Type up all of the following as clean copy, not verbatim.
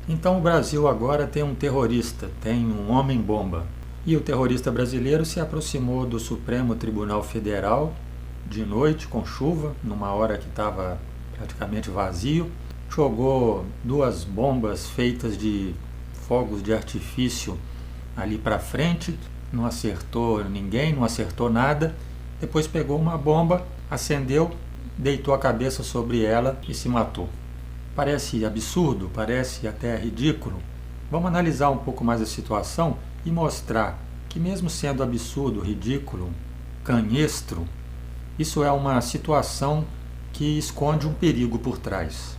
Então o Brasil agora tem um terrorista, tem um homem-bomba. E o terrorista brasileiro se aproximou do Supremo Tribunal Federal de noite, com chuva, numa hora que estava praticamente vazio, jogou duas bombas feitas de fogos de artifício ali para frente, não acertou ninguém, não acertou nada. Depois pegou uma bomba, acendeu, deitou a cabeça sobre ela e se matou. Parece absurdo, parece até ridículo. Vamos analisar um pouco mais a situação e mostrar que, mesmo sendo absurdo, ridículo, canhestro, isso é uma situação que esconde um perigo por trás.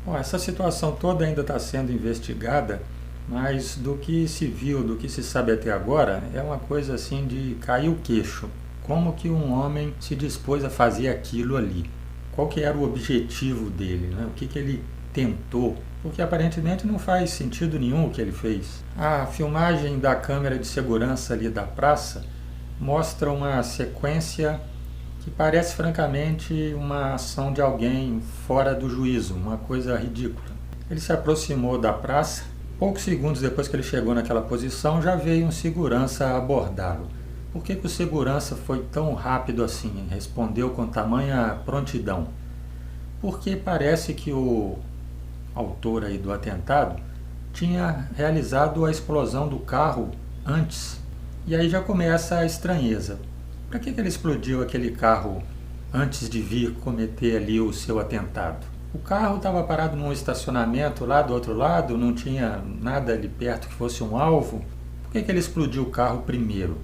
Bom, essa situação toda ainda está sendo investigada, mas do que se viu, do que se sabe até agora, é uma coisa assim de cair o queixo. Como que um homem se dispôs a fazer aquilo ali? Qual que era o objetivo dele, né? O que ele tentou? Porque aparentemente não faz sentido nenhum o que ele fez. A filmagem da câmera de segurança ali da praça mostra uma sequência que parece francamente uma ação de alguém fora do juízo, uma coisa ridícula. Ele se aproximou da praça, poucos segundos depois que ele chegou naquela posição, já veio um segurança abordá-lo. Por que o segurança foi tão rápido assim? Respondeu com tamanha prontidão. Porque parece que o autor aí do atentado tinha realizado a explosão do carro antes. E aí já começa a estranheza. Para que ele explodiu aquele carro antes de vir cometer ali o seu atentado? O carro estava parado num estacionamento lá do outro lado, não tinha nada ali perto que fosse um alvo. Por que ele explodiu o carro primeiro?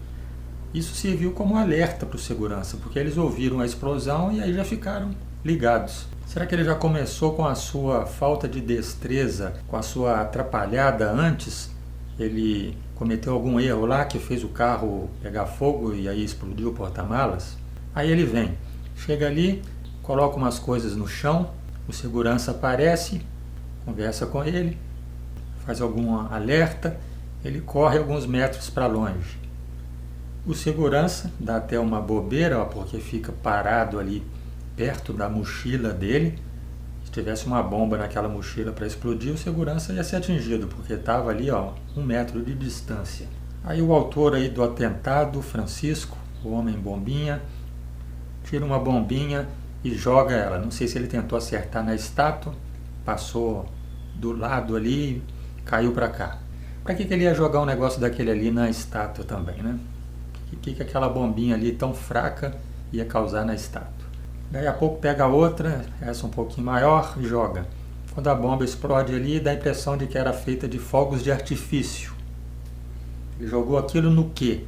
Isso serviu como alerta para o segurança, porque eles ouviram a explosão e aí já ficaram ligados. Será que ele já começou com a sua falta de destreza, com a sua atrapalhada antes? Ele cometeu algum erro lá que fez o carro pegar fogo e aí explodiu o porta-malas? Aí ele vem, chega ali, coloca umas coisas no chão, o segurança aparece, conversa com ele, faz algum alerta, ele corre alguns metros para longe. O segurança dá até uma bobeira, porque fica parado ali perto da mochila dele. Se tivesse uma bomba naquela mochila para explodir, o segurança ia ser atingido, porque estava ali, 1 metro de distância. Aí o autor aí do atentado, Francisco, o homem bombinha, tira uma bombinha e joga ela. Não sei se ele tentou acertar na estátua, passou do lado ali, caiu para cá. Para que ele ia jogar um negócio daquele ali na estátua também, né? O que aquela bombinha ali tão fraca ia causar na estátua? Daí a pouco pega outra, essa um pouquinho maior, e joga. Quando a bomba explode ali, dá a impressão de que era feita de fogos de artifício. Ele jogou aquilo no quê?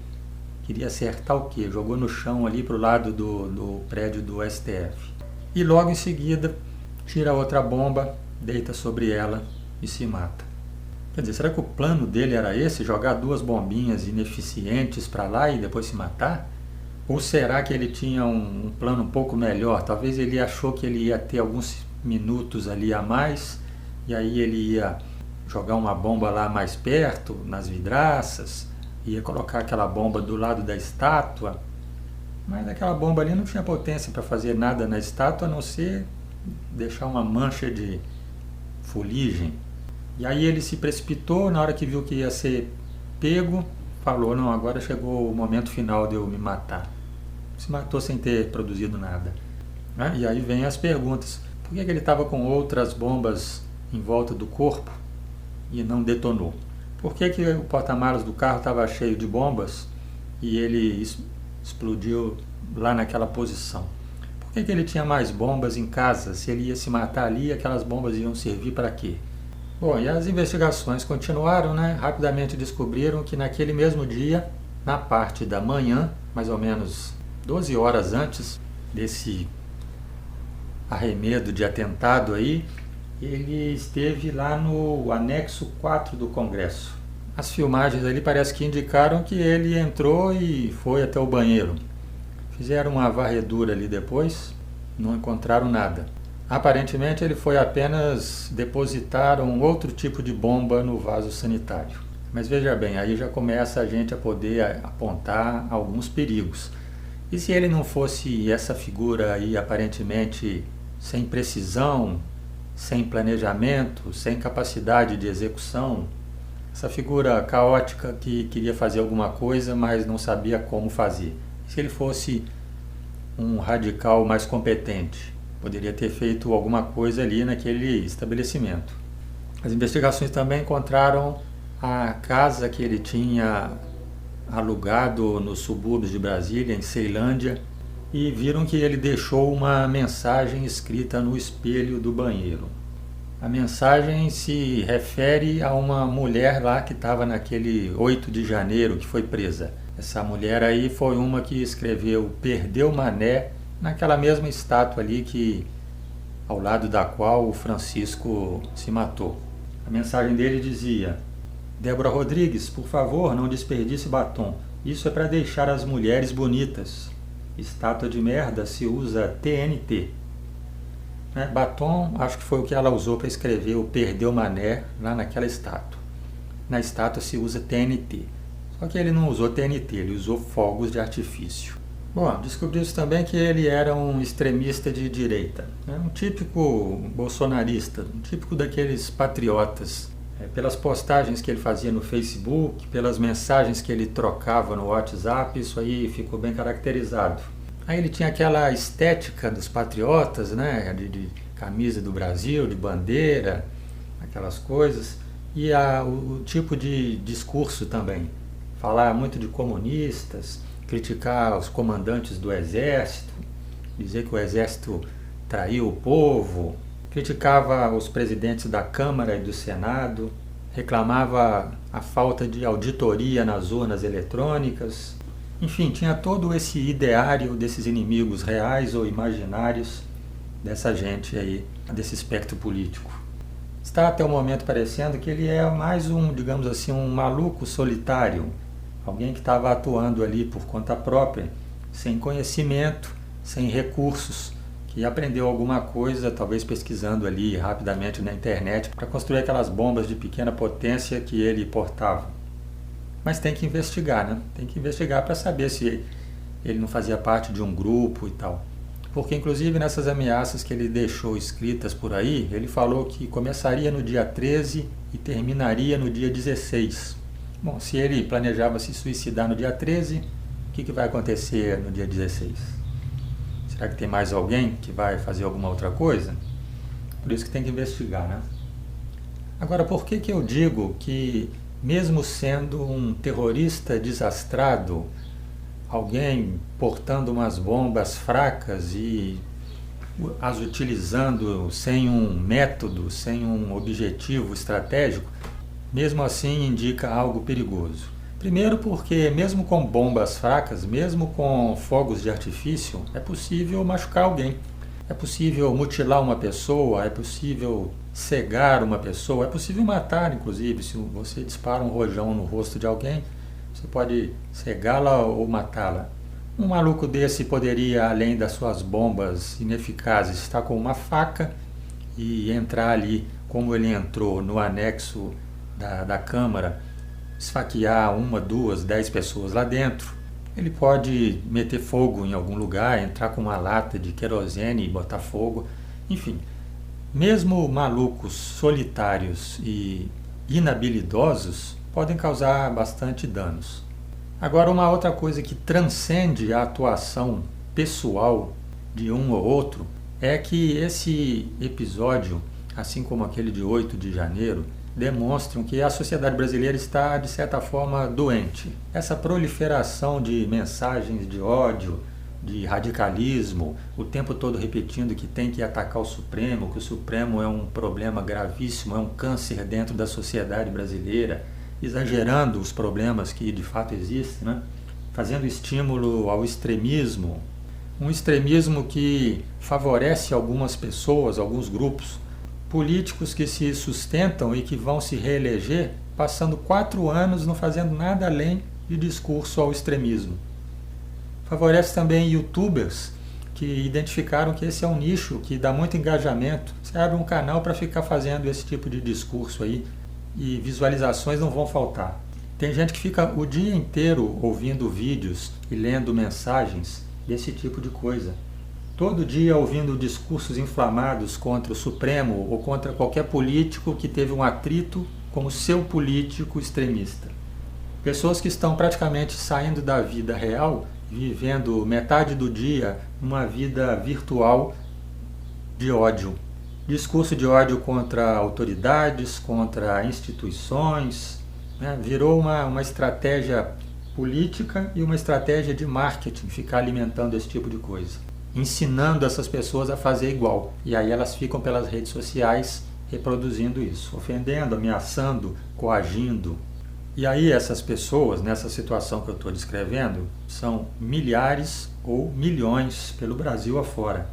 Queria acertar o quê? Jogou no chão ali para o lado do prédio do STF. E logo em seguida, tira outra bomba, deita sobre ela e se mata. Quer dizer, será que o plano dele era esse? Jogar duas bombinhas ineficientes para lá e depois se matar? Ou será que ele tinha um plano um pouco melhor? Talvez ele achou que ele ia ter alguns minutos ali a mais, e aí ele ia jogar uma bomba lá mais perto, nas vidraças, ia colocar aquela bomba do lado da estátua, mas aquela bomba ali não tinha potência para fazer nada na estátua, a não ser deixar uma mancha de fuligem. E aí ele se precipitou, na hora que viu que ia ser pego, falou, não, agora chegou o momento final de eu me matar. Se matou sem ter produzido nada. E aí vem as perguntas. Por que ele estava com outras bombas em volta do corpo e não detonou? Por que o porta-malas do carro estava cheio de bombas e ele explodiu lá naquela posição? Por que ele tinha mais bombas em casa? Se ele ia se matar ali, aquelas bombas iam servir para quê? Bom, e as investigações continuaram, né? Rapidamente descobriram que naquele mesmo dia, na parte da manhã, mais ou menos 12 horas antes desse arremedo de atentado aí, ele esteve lá no anexo 4 do Congresso. As filmagens ali parece que indicaram que ele entrou e foi até o banheiro. Fizeram uma varredura ali depois, não encontraram nada. Aparentemente ele foi apenas depositar um outro tipo de bomba no vaso sanitário. Mas veja bem, aí já começa a gente a poder apontar alguns perigos. E se ele não fosse essa figura aí aparentemente sem precisão, sem planejamento, sem capacidade de execução. Essa figura caótica que queria fazer alguma coisa, mas não sabia como fazer. Se ele fosse um radical mais competente, poderia ter feito alguma coisa ali naquele estabelecimento. As investigações também encontraram a casa que ele tinha alugado nos subúrbios de Brasília, em Ceilândia, e viram que ele deixou uma mensagem escrita no espelho do banheiro. A mensagem se refere a uma mulher lá que estava naquele 8 de janeiro que foi presa. Essa mulher aí foi uma que escreveu "Perdeu Mané" naquela mesma estátua ali ao lado da qual o Francisco se matou. A mensagem dele dizia: "Débora Rodrigues, por favor, não desperdice batom. Isso é para deixar as mulheres bonitas. Estátua de merda se usa TNT." Batom, acho que foi o que ela usou para escrever o "Perdeu Mané" lá naquela estátua. Na estátua se usa TNT. Só que ele não usou TNT, ele usou fogos de artifício. Bom, descobriu-se também que ele era um extremista de direita, um típico bolsonarista, um típico daqueles patriotas. Pelas postagens que ele fazia no Facebook, pelas mensagens que ele trocava no WhatsApp, isso aí ficou bem caracterizado. Aí ele tinha aquela estética dos patriotas, de camisa do Brasil, de bandeira, aquelas coisas, e o tipo de discurso também. Falar muito de comunistas, criticar os comandantes do exército, dizer que o exército traiu o povo, criticava os presidentes da Câmara e do Senado, reclamava a falta de auditoria nas urnas eletrônicas. Enfim, tinha todo esse ideário desses inimigos reais ou imaginários dessa gente aí, desse espectro político. Está até o momento parecendo que ele é mais digamos assim, um maluco solitário, alguém que estava atuando ali por conta própria, sem conhecimento, sem recursos, que aprendeu alguma coisa, talvez pesquisando ali rapidamente na internet, para construir aquelas bombas de pequena potência que ele portava. Mas tem que investigar, Tem que investigar para saber se ele não fazia parte de um grupo e tal. Porque, inclusive, nessas ameaças que ele deixou escritas por aí, ele falou que começaria no dia 13 e terminaria no dia 16. Bom, se ele planejava se suicidar no dia 13, o que vai acontecer no dia 16? Será que tem mais alguém que vai fazer alguma outra coisa? Por isso que tem que investigar, Agora, por que eu digo que, mesmo sendo um terrorista desastrado, alguém portando umas bombas fracas e as utilizando sem um método, sem um objetivo estratégico, mesmo assim indica algo perigoso? Primeiro porque mesmo com bombas fracas, mesmo com fogos de artifício, é possível machucar alguém. É possível mutilar uma pessoa, é possível cegar uma pessoa, é possível matar, inclusive. Se você dispara um rojão no rosto de alguém, você pode cegá-la ou matá-la. Um maluco desse poderia, além das suas bombas ineficazes, estar com uma faca e entrar ali, como ele entrou no anexo da Câmara, esfaquear 1, 2, 10 pessoas lá dentro. Ele pode meter fogo em algum lugar, entrar com uma lata de querosene e botar fogo. Enfim, mesmo malucos solitários e inabilidosos podem causar bastante danos. Agora, uma outra coisa que transcende a atuação pessoal de um ou outro é que esse episódio, assim como aquele de 8 de janeiro, demonstram que a sociedade brasileira está, de certa forma, doente. Essa proliferação de mensagens de ódio, de radicalismo, o tempo todo repetindo que tem que atacar o Supremo, que o Supremo é um problema gravíssimo, é um câncer dentro da sociedade brasileira, exagerando os problemas que de fato existem, fazendo estímulo ao extremismo, um extremismo que favorece algumas pessoas, alguns grupos, políticos que se sustentam e que vão se reeleger passando 4 anos não fazendo nada além de discurso ao extremismo. Favorece também youtubers que identificaram que esse é um nicho que dá muito engajamento. Você abre um canal para ficar fazendo esse tipo de discurso aí e visualizações não vão faltar. Tem gente que fica o dia inteiro ouvindo vídeos e lendo mensagens desse tipo de coisa. todo dia ouvindo discursos inflamados contra o Supremo ou contra qualquer político que teve um atrito com o seu político extremista. Pessoas que estão praticamente saindo da vida real, vivendo metade do dia uma vida virtual de ódio. Discurso de ódio contra autoridades, contra instituições, né? Virou uma estratégia política e uma estratégia de marketing, ficar alimentando esse tipo de coisa. Ensinando essas pessoas a fazer igual. E aí elas ficam pelas redes sociais reproduzindo isso, ofendendo, ameaçando, coagindo. E aí essas pessoas, nessa situação que eu estou descrevendo, são milhares ou milhões pelo Brasil afora.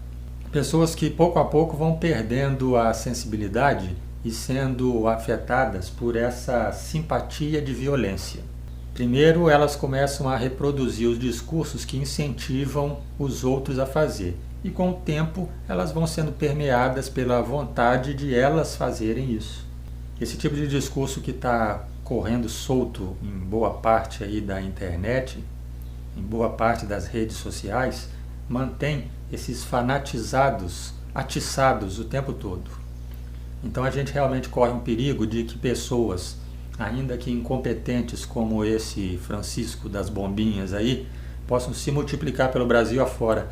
Pessoas que pouco a pouco vão perdendo a sensibilidade e sendo afetadas por essa simpatia de violência. Primeiro, elas começam a reproduzir os discursos que incentivam os outros a fazer. E com o tempo, elas vão sendo permeadas pela vontade de elas fazerem isso. Esse tipo de discurso que está correndo solto em boa parte aí da internet, em boa parte das redes sociais, mantém esses fanatizados atiçados o tempo todo. Então a gente realmente corre um perigo de que pessoas, ainda que incompetentes como esse Francisco das Bombinhas aí, possam se multiplicar pelo Brasil afora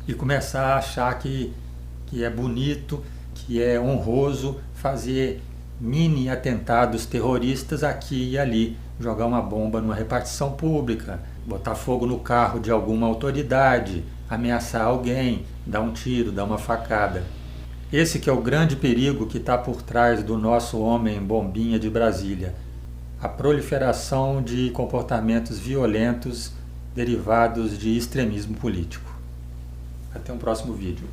e começar a achar que é bonito, que é honroso fazer mini atentados terroristas aqui e ali, jogar uma bomba numa repartição pública, botar fogo no carro de alguma autoridade, ameaçar alguém, dar um tiro, dar uma facada. Esse que é o grande perigo que está por trás do nosso homem bombinha de Brasília. A proliferação de comportamentos violentos derivados de extremismo político. Até um próximo vídeo.